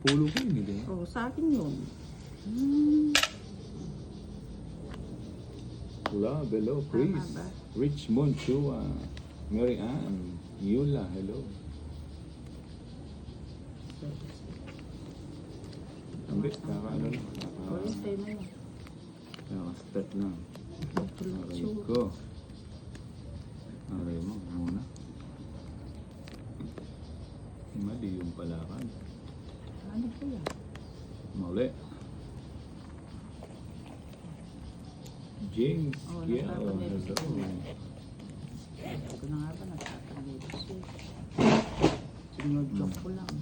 Natulog ko yun, hindi. Oo, sa akin yun. Love, hello, Chris. Tama ba? Richmond, Chua. Mary Ann. Yula, hello. Hindi, kakaano lang. Oo, sa'yo na yun. Naka-start lang. Tulog Aray siya. ko. Aray mo, muna. Mali yung palakan. Ano po yan? Mauli. James, Oh, yeah, nagpapanero si hello. Ito na nga ba, nagtatanggit siya. Sinodjok ko lang.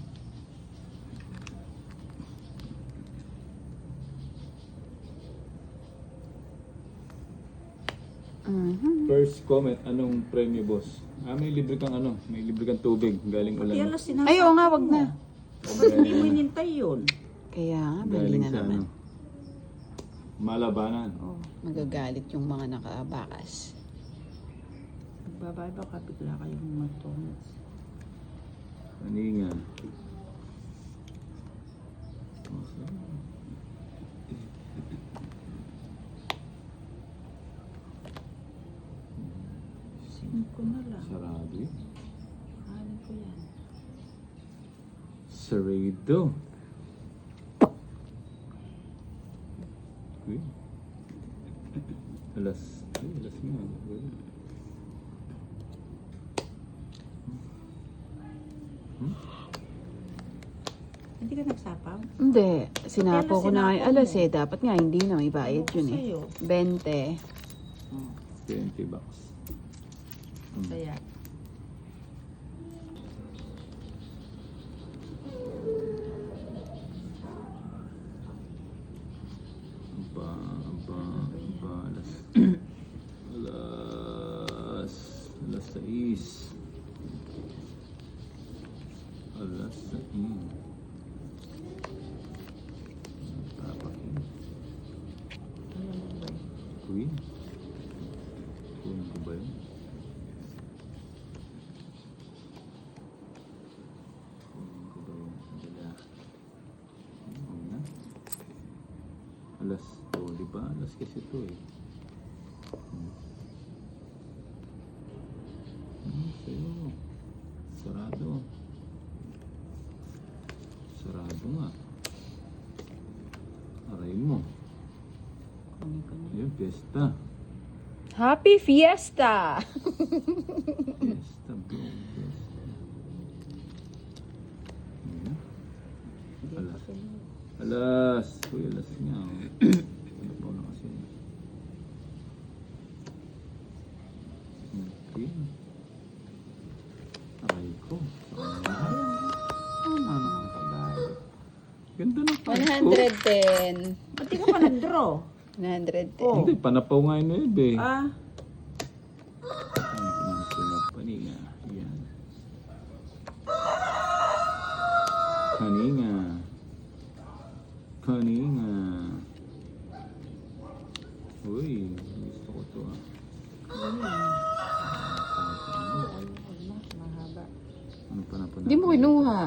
First comment, anong premyo, boss? May libre kang may libre kang tubig galing Pati ulan. alas sinasabi Ay, oo nga, wag mo. na. Ba't hindi mo inintay yun? Kaya nga, mali Galing na sa naman. Malabanan. Oh, Magagalit yung mga nakabakas. nagbabay baka bigla kayong magtungas. Kaninga. Singko na lang. Sarado yun. Ano ko yan? Sarado. Uy. Alas nga. Uy. Hindi ka nagsapaw? Hindi. Sinapo ko na sinapo ngayon alas mo? Dapat nga hindi na may bayad Ano yun sa'yo? 20. Oh, 20 bucks. kaya. Alas. Alas 6. Alas 6. Papakin. Ano mo ba yun? Queen. Queen ko ba yun? Queen ko ba yun? Wala. Ano na? Alas. Oh, di ba? Alas kasi ito eh. Sa'yo. Sarado. Sarado nga. Aray mo. Kunin ko na. Ayun, pesta. Happy Fiesta! Pesta, bro. Pesta. Ayan. Hindi Ala. pa sa'yo. Alas. Uy, alas nga. Ano pa na kasi. Okay. Aray ko. Ano ang kabay? Ganda ng pants ko. 110. Ba't di ka pa nag-draw? 110. Oh. Hindi, panapaw nga yun eh, be. Ah, Paninga. Yan. Kaninga. Kaninga. Uy, gusto ko to ah. mahaba. Ano pa na po Hindi mo kinuha.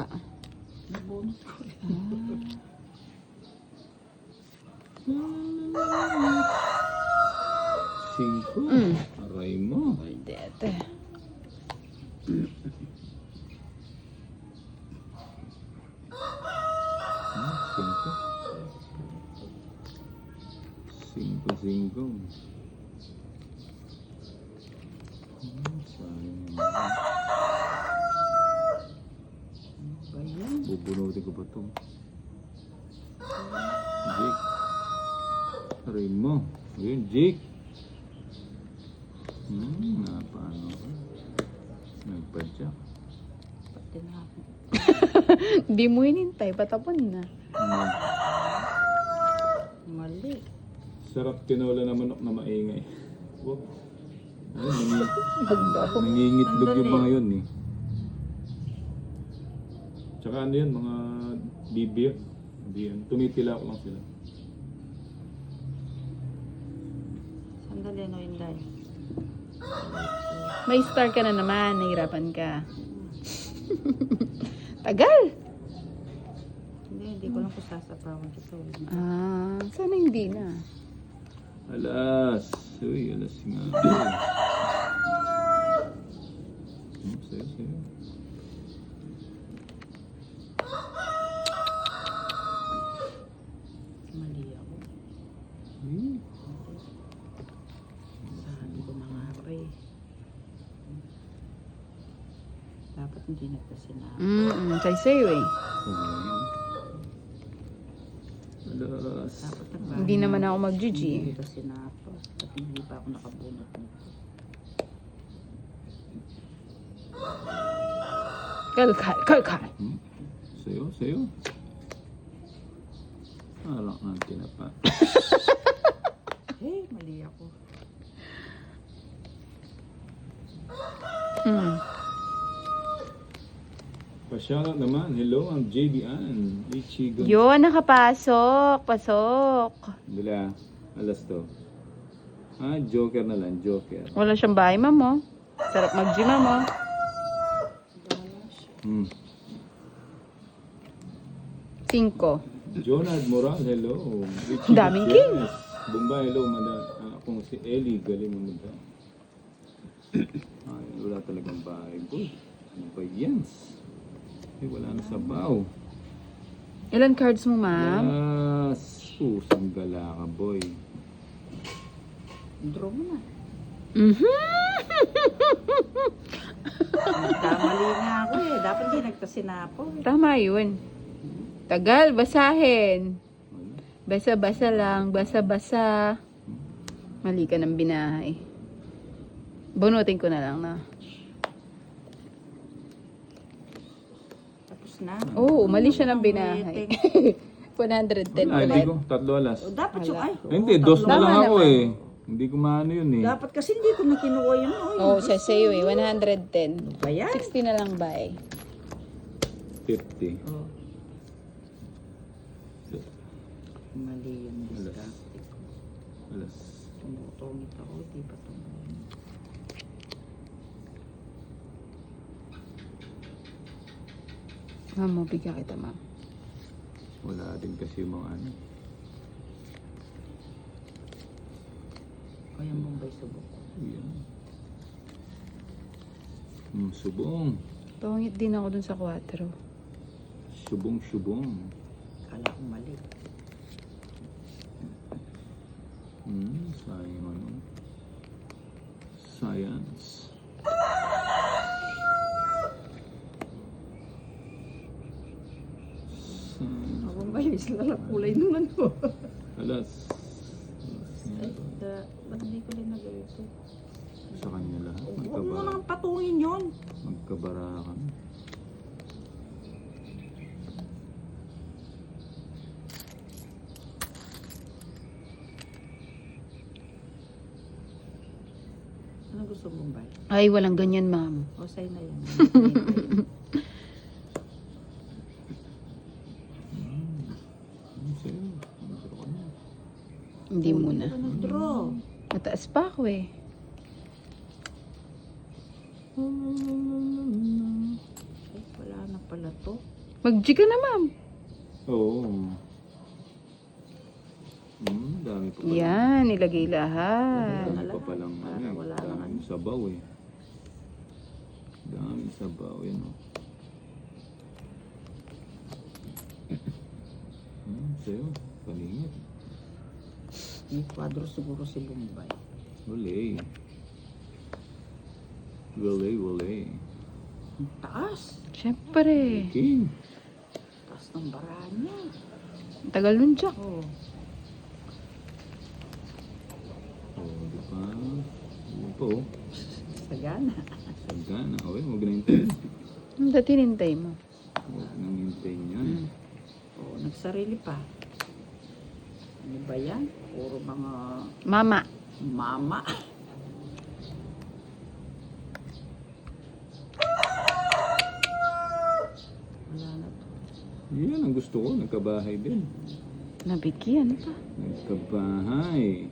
Nabunot ko. Cinco. Aray mo. Dete. Cinco. Cinco. Sayang naman. Ba yan? Bubunutin ko ba ito? Jake. Aray mo. Ayun, Jake. Napaano ka? Nagpadyak. Pati na ako. Hindi mo hinintay. Patapon na. Mali. Sarap tinola na manok na maingay. Wag. Ay, nangingitlog yung mga yun eh. Tsaka ano yun, mga bibir. Hindi yan. Tumitila ko lang sila. Sandali no, Inday. May star ka na naman. Nahirapan ka. Tagal! Hindi ko lang kung sasapawan kita. Sana hindi na. Alas. Uy, alas nga. Sayo, sayo. Mali ako. Sabi ko na nga pa eh. Dapat hindi nagkasinama. Sa'yo eh. Alas. Dapat Hindi naman ako mag-GG. Hindi kasi napo. At hindi pa ako nakabunot nito. Kalkal. Sayo, sayo. Parang ang tinapa. Mali ako. Pa-shoutout naman. Hello, I'm JB Ann. Ichigo. Yun, nakapasok. Pasok. Bila, alas to. Joker na lang, Joker. Wala siyang bahay, ma'am, oh. Sarap mag-gym, ma'am, oh. Hmm. 5. Jonad Moral, hello. Richie Daming Gutierrez. Bombay, hello. Akong si Ellie, galing mo da. Ay, wala talagang bahay. Good. Ano ba yan? Wala na sabaw. Ilan cards mo, ma'am? Yes. Pusang gala ka, boy. Draw mo na. Nagkamali nga ako eh. Dapat hindi nagkasinapo. Tama yun. Tagal, basahin. Wala. Basa-basa lang, basa-basa. Mali ka ng binahay. Bunutin ko na lang na. Tapos na. Oo, mali siya ng binahay. 110 Wala, hindi ulit. ko. 3 alas. Dapat yung ay. Hindi, 2 na Tama lang ako naman. eh. Hindi ko maano yun eh. Dapat kasi hindi ko na kinuha yun. Oo, siya sa'yo eh. 110. Ba yan? 60 na lang ba eh? 50. Oh. Mali yung diskarte ko. Alas. Tumutungit ako, di ba tumutungit? Ma'am, mabigyan kita, ma'am. Wala din kasi yung mga ano. O yung Bombay subok. Yan. Subong. Pangit din ako dun sa 4. Subong, subong. Kala ko mali. Sayang ano. Science. Ako ba yung isla kulay nung ano? Alas. Ay, ba't hindi ko rin nagawin ito? Sa kanya lahat. Huwag mo nang patungin yun. Magkabarakan. Ano gusto mong ba? Ay, walang ganyan, ma'am. O, sa'yo na yun. Sa'yo. Draw ka na. Hindi muna. Ano nag-draw? Mataas pa ako eh. Ay, wala na pala to. Mag-G ka na, ma'am. Oo. Dami pa pala. Yan, ilagay lahat. Dami pa palang ano. Wala Daming sabaw eh. Daming sabaw yan o. Sa'yo. Palingit. May kwadro siguro si Bombay. Wala. Wala. Ang taas. Siyempre. King. Taas ng bara niya. Ang tagal nun, Jack. Oh. Di ba? Ano po? Sagana. Sagana. Okay, huwag na hintayin. Ang dati nintay mo. Huwag nang hintayin yan. Oh, nagsarili pa. Ano ba yan? Puro mga Mama. mama. Wala na to. Yan ang gusto ko. Nagkabahay din. Nabigyan pa. Nagkabahay.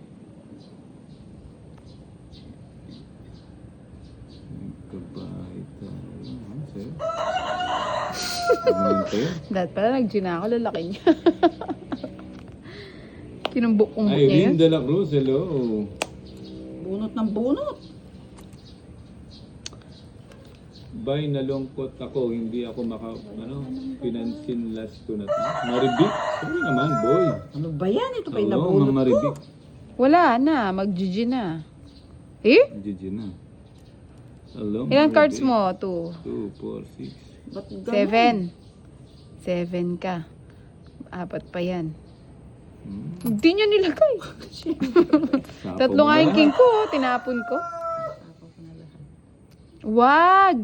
Nagkabahay tayo. Sa'yo? Ganun kayo. Dahil pala nag-gin ako, lalaki niya. Kinumbok kong niya Irene yun. de la Cruz, hello. Bunot ng bunot. Bay, nalungkot ako, hindi ako pinansin last ko na to. Maribik? Sorry naman, boy. Ano ba yan? Ito ba yung Oo, nabunot ko? Maribik. Wala na, mag-gin na. Eh? GG na. Hello, Ilang cards Maribik. mo? 2, 2, 4, 6. Ba't ganun? 7. 7 ka. 4 pa yan. Hmm. Hindi niya nilagay. Sapo Tatlo mo nga yung na. king ko, tinapon ko. Sapaw ko na lahat. Wag!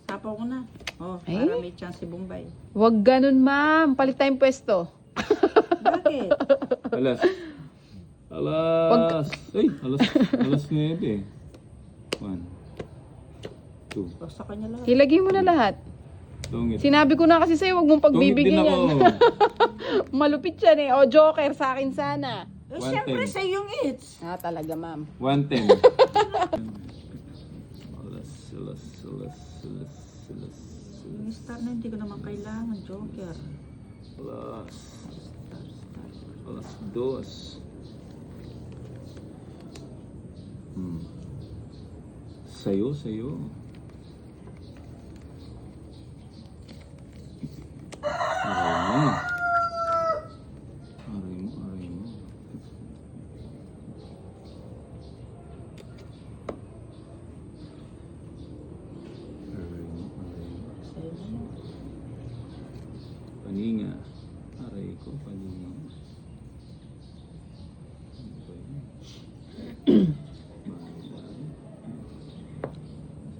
Sapaw ko na. Oh, Ay. para may chance si Bombay. Wag ganun, ma'am. Palit tayong pwesto. Bakit? Alas. Alas. Ay, alas 9. 1, 2. O, sa kanya lahat. Ilagay mo na lahat. Tungit. Sinabi ko na kasi sa'yo, wag mong Tungit din pagbibigyan ako. yan. Malupit yan eh. O, joker sa akin sana. Eh, 110. syempre sa yung hits. Ah, talaga, ma'am. 110. Alas. Yung star na hindi ko naman kailangan, Joker. Alas. Star. Alas 2. Sayo. Aray mo. Sa'yo na yun. Paninga. Aray ko, paninga. Ano ba yun? Bahay.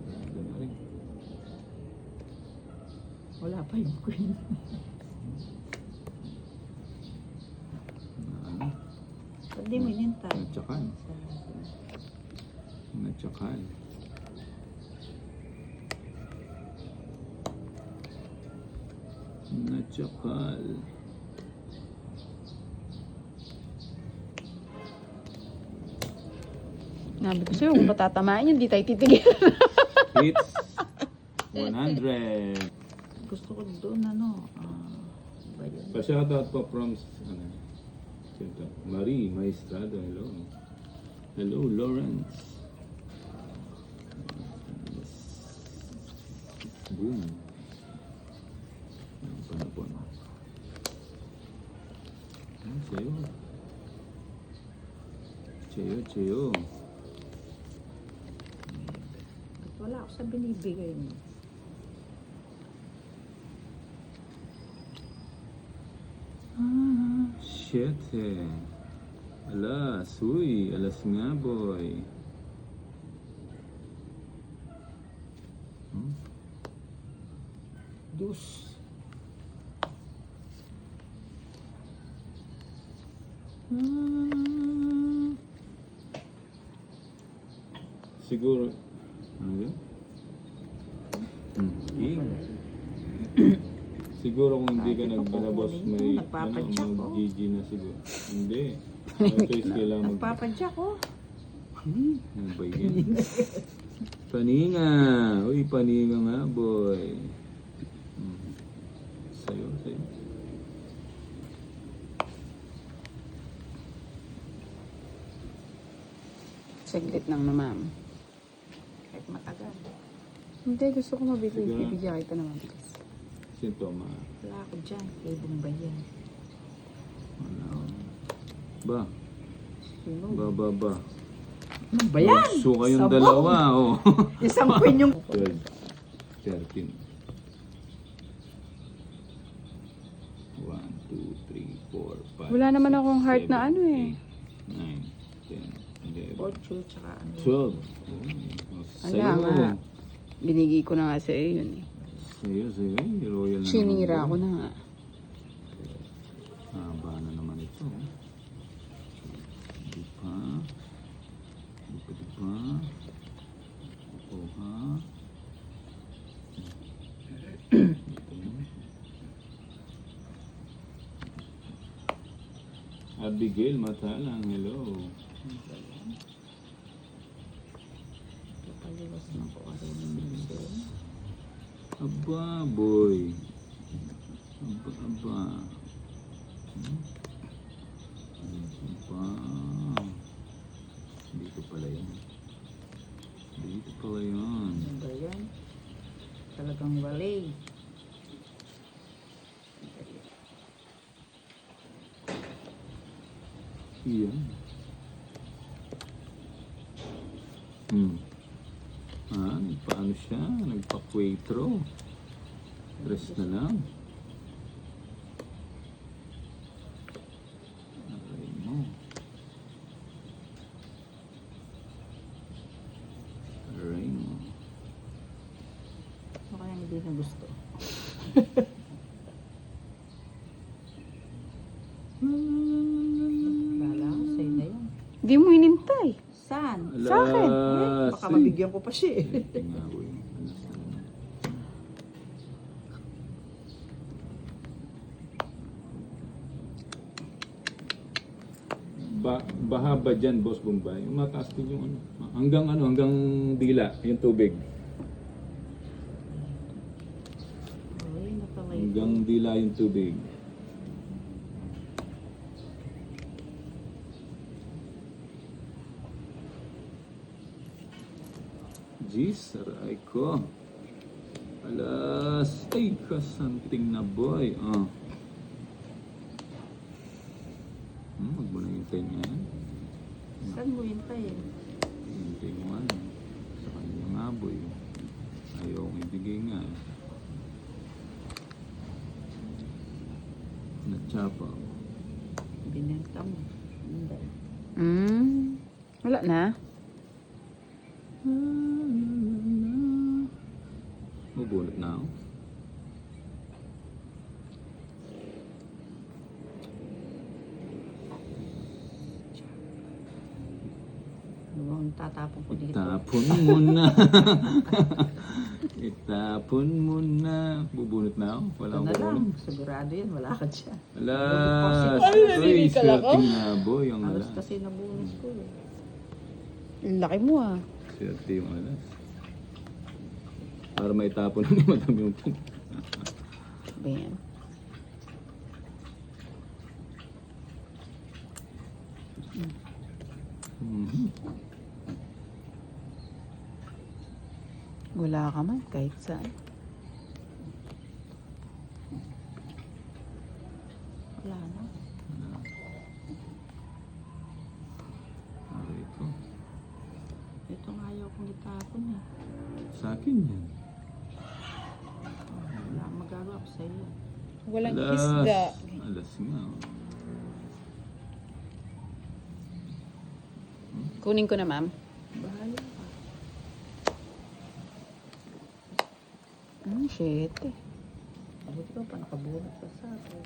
Sarado na rin. Wala pa yung queen. Ano? Ba't di mo inintay? Natsakan. Natsakan. Natsakal. Nabi ko sa'yo, kung patatamaan yun, di tayo titigil. Hits 100. Gusto ko doon, ano ba yun? Pa-shoutout po from sino? Marie Maestrado. Hello. Hello, Lawrence. Boom. Ang panapon. Sayo. Cheyo. Ba't wala ako sa binibigay mo? Shit eh. Alas. Uy, alas nga boy. Dus. Siguro. Ano yun? King. Siguro kung hindi ka Sabi ko, nagbalabas kukunin may mo, nagpapadyak ko. mag-GG na siguro. Hindi. Choice kailangan mag... Nagpapadyak ko. Ano ba yan? Paninga. Uy, paninga nga boy. Sayo. Saglit lang na, ma'am. Kahit matagal. Hindi, gusto ko Sige. bibigyan kita naman. Sintoma. Wala ako dyan. Kay Bombay yan. Wala. Ba? Sino? Ba. Ano ba yan? So kayong Sabog. dalawa, oh. Isang queen yung... 12, 13. 1, 2, 3, 4, 5. Wala naman akong heart na ano eh. 9, 10, 11, Fortune tsaka ano. 12. Wala nga. Binigay ko na nga sa'yo yun eh. Sayo. Royal na Sinira naman. ko na nga. Haba na naman ito. Di pa. Oha. Abigail Matalang, hello. Kapaliwas na ko. Ano yung Aba, boy. Aba. Hmm? Aba. Dito pala yun. Dito pala yun. Ano ba yan? Talagang walay. Iyan. Hmm. Nagpaano siya? Nagpa-quattro. Rest na lang. Aray mo. Aray mo. Baka yan hindi na gusto. Kala ko sa'yo na yun. Hindi mo hinintay. Saan? Sa akin. Baka mabigyan ko pa siya eh. Tingnan ko yun. Alas na lang. Baha ba dyan, Boss Bombay? Mataas din yung ano. Hanggang dila, yung tubig. Uy, nakamay. Hanggang dila yung tubig. Jeez, aray ko. Alas, ay kasanting na boy. Huwag mo na hintay niya yan. Saan mo hintay eh? Hintay mo ano. Sa kanya nga boy. Ayaw kong ibigay nga eh. Natsapa ako. Binenta mo. Hindi. Wala na. Mabunot na ako. Ano bang tatapon ko dito? Itapon mo na. Itapon mo na. Bubunot na ako. Wala Ito akong na lang. bubunot. Sigurado yan. Wala ka dyan. Alas. Ay, Uy, nalilika lang ako. swerting na boy. Ang Alas alas. kasi nabunot ko eh. Ang laki mo ah. Swerte yung alas. Para maitapon na ni Madam yung pin. Ba yan? Mhm. Wala ka man kahit saan. Wala na. Aray ko. Ito nga ayaw kong itapon eh. Sa akin yan. Wala akong magagawa ko sa'yo. Walang Alas. isda. Alas nga. Oh. Kunin ko na, ma'am. Bahala ka. Shit eh. Buti ka pa nakabunot ka sa akin.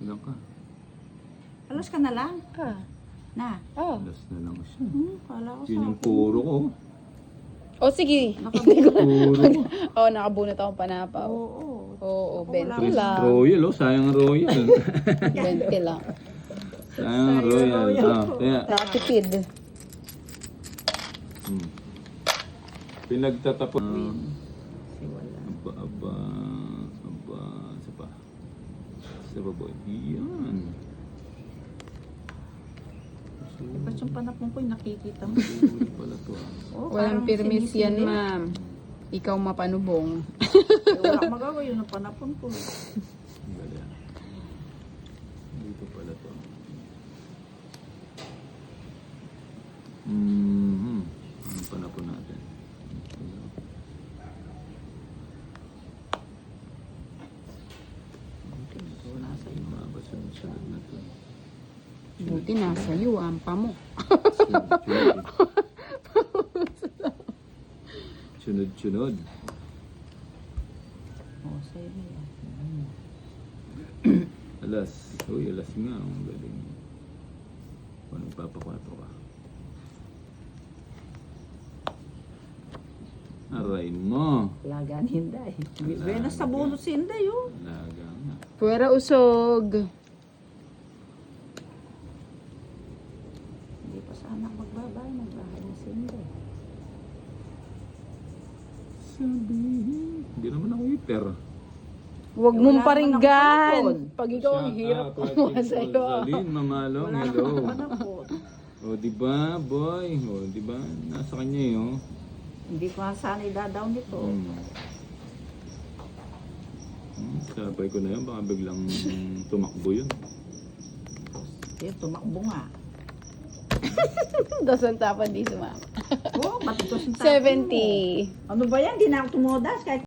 Ilan ka? Alas ka na lang. Ah. Na. Oh. Alas na lang siya. Kala ko Yun sa yung puro ko. Oh, sige. Nakabunot. Puro ko. Oh, nakabunot akong panapaw. Oo. Oo, Ako 20 wala. lang. Royal, oh. Sayang ang Royal. 20 lang. Sayang ang Royal. Kaya, Nakatipid. pinagtatapon. Kasi wala. Aba. Isa pa. Isa pa boy. Yan. Ba't yung panapon ko yung nakikita mo? Uri pala to ah. Oh, Walang parang permis yan, sinisili. ma'am. Ikaw mapanubong. Wala akong magagawa yun ang panapon ko. Ang gali ah. Dito pala to. Anong panapon natin? Ito nasa Yung mga basunod na to. Buti nasa iyo, ampa mo. Sunod-sunod. Oh, sa'yo na yan. Alas. Uy, alas nga. Ang galing. Kung nagpapakwato ka. Aray mo. Laga ni Hinday. Benas sa bunot si Hinday oh. Laga nga. Puwera usog. Hindi pa sana magbabay. Magbahay na si Hinday. sabihin? Hindi naman ako hiper. Huwag Eh, mong wala naman paringgan. ako napon. Pag ikaw ang hirap kumuha sa'yo. Rosaline, mamalong, Wala hello. naman ako. O, diba, boy? O, diba? Nasa kanya eh, oh. Hindi ko nga sana idadaw nito. Sabay ko na yun, baka biglang tumakbo yun. Kaya tumakbo nga. Dos ang tapan di sumama. Oo, matitos yung tapon mo. 70. Ano ba yan? Di na ako tumudas kahit